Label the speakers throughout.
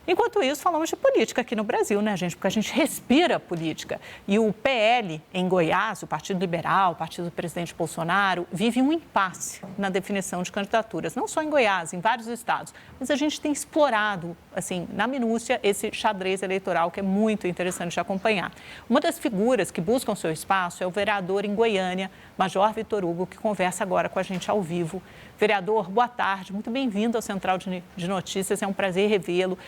Speaker 1: Enquanto isso, falamos de política aqui no Brasil, né, gente? Porque a gente respira política. E o PL em Goiás, o Partido Liberal, o partido do presidente Bolsonaro, vive um impasse na definição de candidaturas. Não só em Goiás, em vários estados. Mas a gente tem explorado, assim, na minúcia, esse xadrez eleitoral que é muito interessante de acompanhar. Uma das figuras que buscam seu espaço é o vereador em Goiânia, Major Vitor Hugo, que conversa agora com a gente ao vivo. Vereador, boa tarde, muito bem-vindo ao Central de Notícias, é um prazer revê-lo.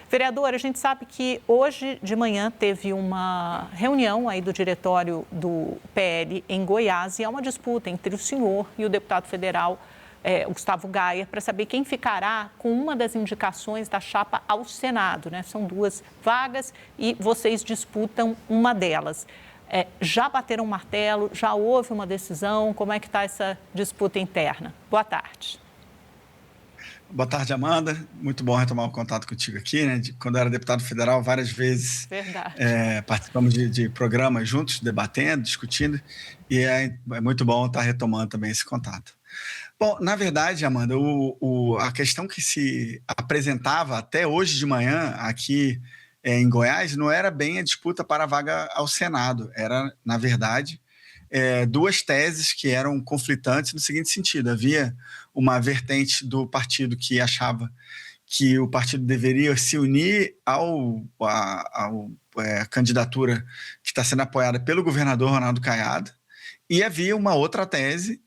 Speaker 1: Vereador, a gente sabe que hoje de manhã teve uma reunião aí do diretório do PL em Goiás e há uma disputa entre o senhor e o deputado federal o Gustavo Gayer para saber quem ficará com uma das indicações da chapa ao Senado, né? São 2 vagas e vocês disputam uma delas. Já bateram um martelo? Já houve uma decisão? Como é que está essa disputa interna? Boa tarde.
Speaker 2: Boa tarde, Amanda. Muito bom retomar o contato contigo aqui, né? Quando eu era deputado federal, várias vezes participamos de programas juntos, debatendo, discutindo, e é muito bom estar retomando também esse contato. Bom, na verdade, Amanda, a questão que se apresentava até hoje de manhã aqui em Goiás não era bem a disputa para a vaga ao Senado, era, na verdade, 2 teses que eram conflitantes no seguinte sentido: havia uma vertente do partido que achava que o partido deveria se unir à candidatura que está sendo apoiada pelo governador Ronaldo Caiado, e havia uma outra tese,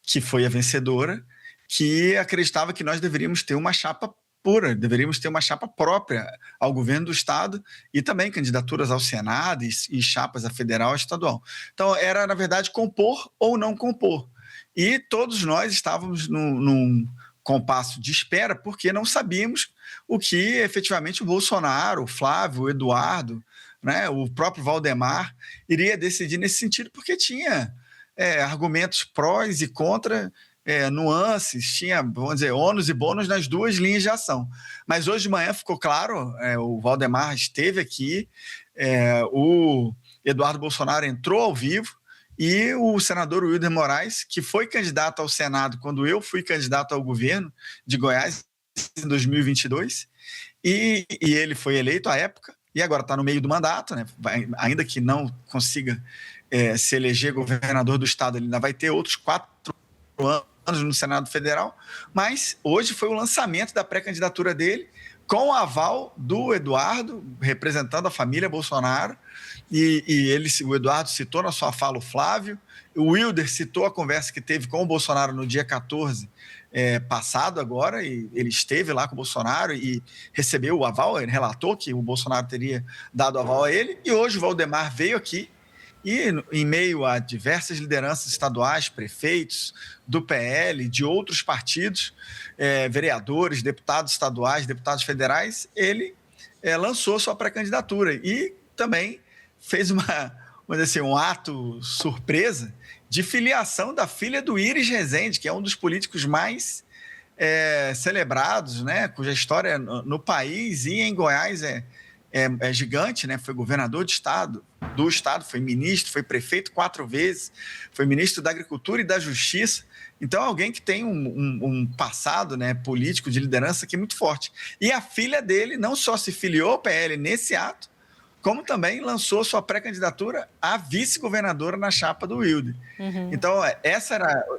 Speaker 2: que foi a vencedora, que acreditava que nós deveríamos ter uma chapa pura, deveríamos ter uma chapa própria ao governo do estado e também candidaturas ao Senado e chapas a federal e estadual. Então, era, na verdade, compor ou não compor. E todos nós estávamos num compasso de espera, porque não sabíamos o que efetivamente o Bolsonaro, o Flávio, o Eduardo, né, o próprio Valdemar iria decidir nesse sentido, porque tinha argumentos prós e contra, nuances, tinha, vamos dizer, ônus e bônus nas 2 linhas de ação. Mas hoje de manhã ficou claro, o Valdemar esteve aqui, o Eduardo Bolsonaro entrou ao vivo, e o senador Wilder Moraes, que foi candidato ao Senado quando eu fui candidato ao governo de Goiás em 2022, e ele foi eleito à época, e agora está no meio do mandato, né? Ainda que não consiga se eleger governador do estado, ele ainda vai ter outros 4 anos no Senado Federal, mas hoje foi o lançamento da pré-candidatura dele, com o aval do Eduardo, representando a família Bolsonaro, e o Eduardo citou na sua fala o Flávio, o Wilder citou a conversa que teve com o Bolsonaro no dia 14 passado agora, e ele esteve lá com o Bolsonaro e recebeu o aval, ele relatou que o Bolsonaro teria dado aval a ele, e hoje o Valdemar veio aqui, e em meio a diversas lideranças estaduais, prefeitos do PL, de outros partidos, vereadores, deputados estaduais, deputados federais, ele lançou sua pré-candidatura e também fez um ato surpresa de filiação da filha do Iris Rezende, que é um dos políticos mais celebrados, né, cuja história no país e em Goiás é gigante, né? Foi governador do estado, foi ministro, foi prefeito 4 vezes, foi ministro da Agricultura e da Justiça. Então, alguém que tem um passado, né, político de liderança aqui muito forte. E a filha dele não só se filiou ao PL nesse ato, como também lançou sua pré-candidatura a vice-governadora na chapa do Wilder. Então,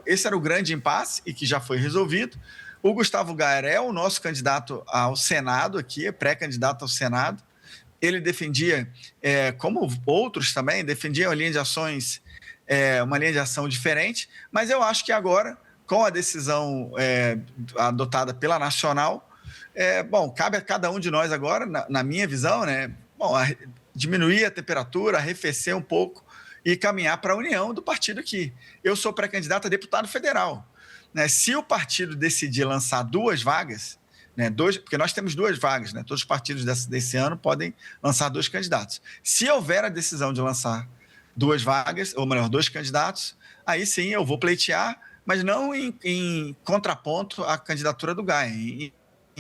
Speaker 2: esse era o grande impasse e que já foi resolvido. O Gustavo Gayer é o nosso candidato ao Senado aqui, é pré-candidato ao Senado. Ele defendia, como outros também, defendiam uma linha de ação diferente, mas eu acho que agora, com a decisão adotada pela Nacional, cabe a cada um de nós agora, na minha visão, né, diminuir a temperatura, arrefecer um pouco e caminhar para a união do partido aqui. Eu sou pré-candidato a deputado federal, né? Se o partido decidir lançar 2 vagas, né, porque nós temos 2 vagas, né, todos os partidos desse ano podem lançar 2 candidatos. Se houver a decisão de lançar 2 vagas, ou melhor, 2 candidatos, aí sim eu vou pleitear, mas não em contraponto à candidatura do Gayer,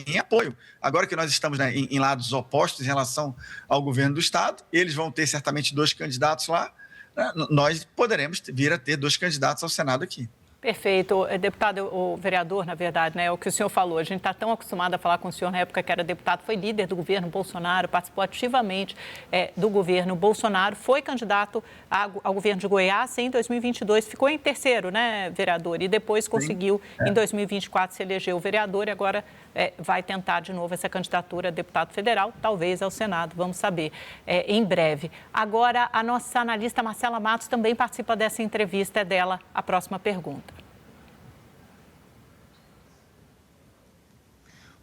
Speaker 2: em apoio. Agora que nós estamos, né, em lados opostos em relação ao governo do estado, eles vão ter certamente 2 candidatos lá, né, nós poderemos vir a ter 2 candidatos ao Senado aqui.
Speaker 1: Perfeito. Deputado, o vereador, na verdade, né, é o que o senhor falou. A gente está tão acostumado a falar com o senhor na época que era deputado, foi líder do governo Bolsonaro, participou ativamente do governo Bolsonaro, foi candidato ao governo de Goiás em 2022, ficou em terceiro, né, vereador? E depois conseguiu, em 2024, se elegeu vereador e agora vai tentar de novo essa candidatura a deputado federal, talvez ao Senado, vamos saber em breve. Agora, a nossa analista Marcela Matos também participa dessa entrevista, é dela a próxima pergunta.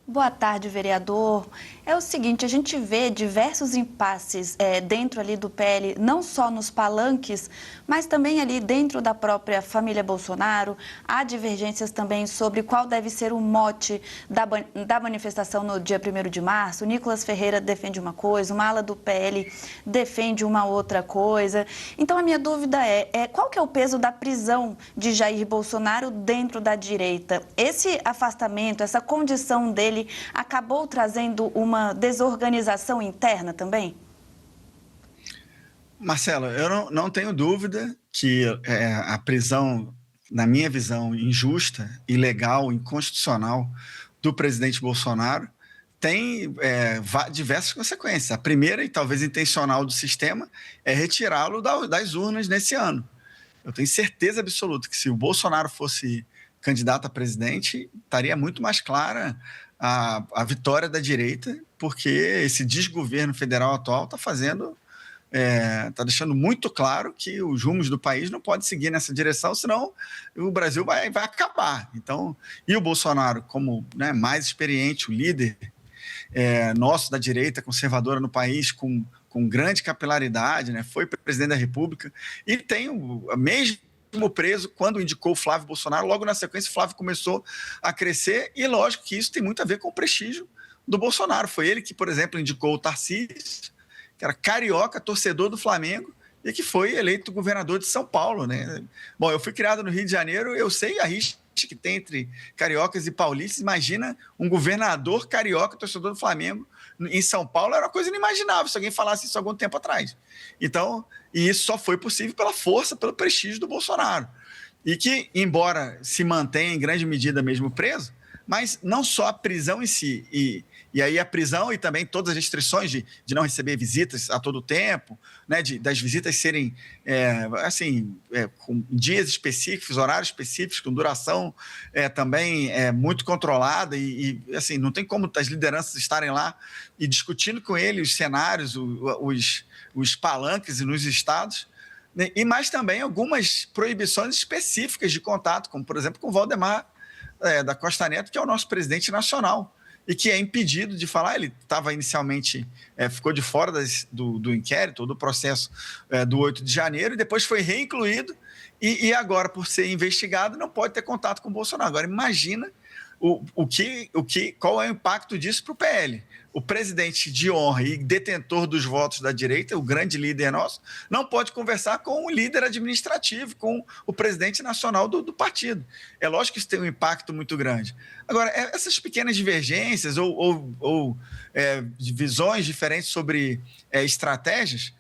Speaker 3: Boa tarde, vereador. É o seguinte, a gente vê diversos impasses dentro ali do PL, não só nos palanques, mas também ali dentro da própria família Bolsonaro. Há divergências também sobre qual deve ser o mote da manifestação no dia 1º de março. O Nicolas Ferreira defende uma coisa, uma ala do PL defende uma outra coisa. Então, a minha dúvida é qual que é o peso da prisão de Jair Bolsonaro dentro da direita? Esse afastamento, essa condição dele acabou trazendo uma desorganização interna também?
Speaker 2: Marcela, eu não tenho dúvida que a prisão, na minha visão, injusta, ilegal, inconstitucional do presidente Bolsonaro tem diversas consequências. A primeira, e talvez intencional do sistema, é retirá-lo das urnas nesse ano. Eu tenho certeza absoluta que se o Bolsonaro fosse candidato a presidente, estaria muito mais clara a vitória da direita, porque esse desgoverno federal atual está deixando muito claro que os rumos do país não podem seguir nessa direção, senão o Brasil vai acabar. Então, e o Bolsonaro, como mais experiente, o líder nosso da direita conservadora no país, com grande capilaridade, foi presidente da República, e tem mesmo preso quando indicou o Flávio Bolsonaro, logo na sequência o Flávio começou a crescer e lógico que isso tem muito a ver com o prestígio do Bolsonaro. Foi ele que, por exemplo, indicou o Tarcísio, que era carioca, torcedor do Flamengo e que foi eleito governador de São Paulo, né? Bom, eu fui criado no Rio de Janeiro, eu sei a rixa que tem entre cariocas e paulistas. Imagina um governador carioca, torcedor do Flamengo, em São Paulo, era uma coisa inimaginável se alguém falasse isso algum tempo atrás. Então, e isso só foi possível pela força, pelo prestígio do Bolsonaro. E que, embora se mantenha em grande medida mesmo preso, mas não só a prisão em si, e aí a prisão e também todas as restrições de não receber visitas a todo tempo, das visitas serem com dias específicos, horários específicos, com duração também muito controlada e assim, não tem como as lideranças estarem lá e discutindo com ele os cenários, os palanques e nos estados, e mais também algumas proibições específicas de contato, como por exemplo com o Valdemar da Costa Neto, que é o nosso presidente nacional, e que é impedido de falar. Ele estava inicialmente, ficou de fora do inquérito, do processo do 8 de janeiro, e depois foi reincluído, e agora, por ser investigado, não pode ter contato com o Bolsonaro. Agora, imagina qual é o impacto disso para o PL. O presidente de honra e detentor dos votos da direita, o grande líder nosso, não pode conversar com o líder administrativo, com o presidente nacional do partido. É lógico que isso tem um impacto muito grande. Agora, essas pequenas divergências ou visões diferentes sobre estratégias,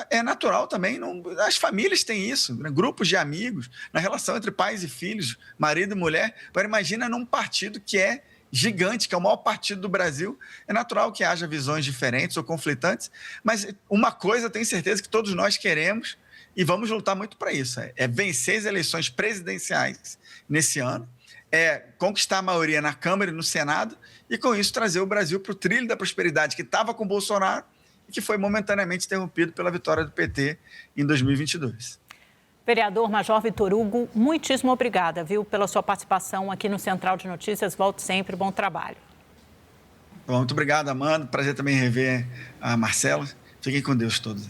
Speaker 2: é natural também. As famílias têm isso, grupos de amigos, na relação entre pais e filhos, marido e mulher. Agora, imagina num partido que é gigante, que é o maior partido do Brasil, é natural que haja visões diferentes ou conflitantes, mas uma coisa eu tenho certeza que todos nós queremos e vamos lutar muito para isso, é vencer as eleições presidenciais nesse ano, conquistar a maioria na Câmara e no Senado e com isso trazer o Brasil para o trilho da prosperidade que estava com o Bolsonaro e que foi momentaneamente interrompido pela vitória do PT em 2022.
Speaker 1: Vereador Major Vitor Hugo, muitíssimo obrigada, pela sua participação aqui no Central de Notícias. Volte sempre, bom trabalho.
Speaker 2: Muito obrigado, Amanda. Prazer também rever a Marcela. Fiquem com Deus todos.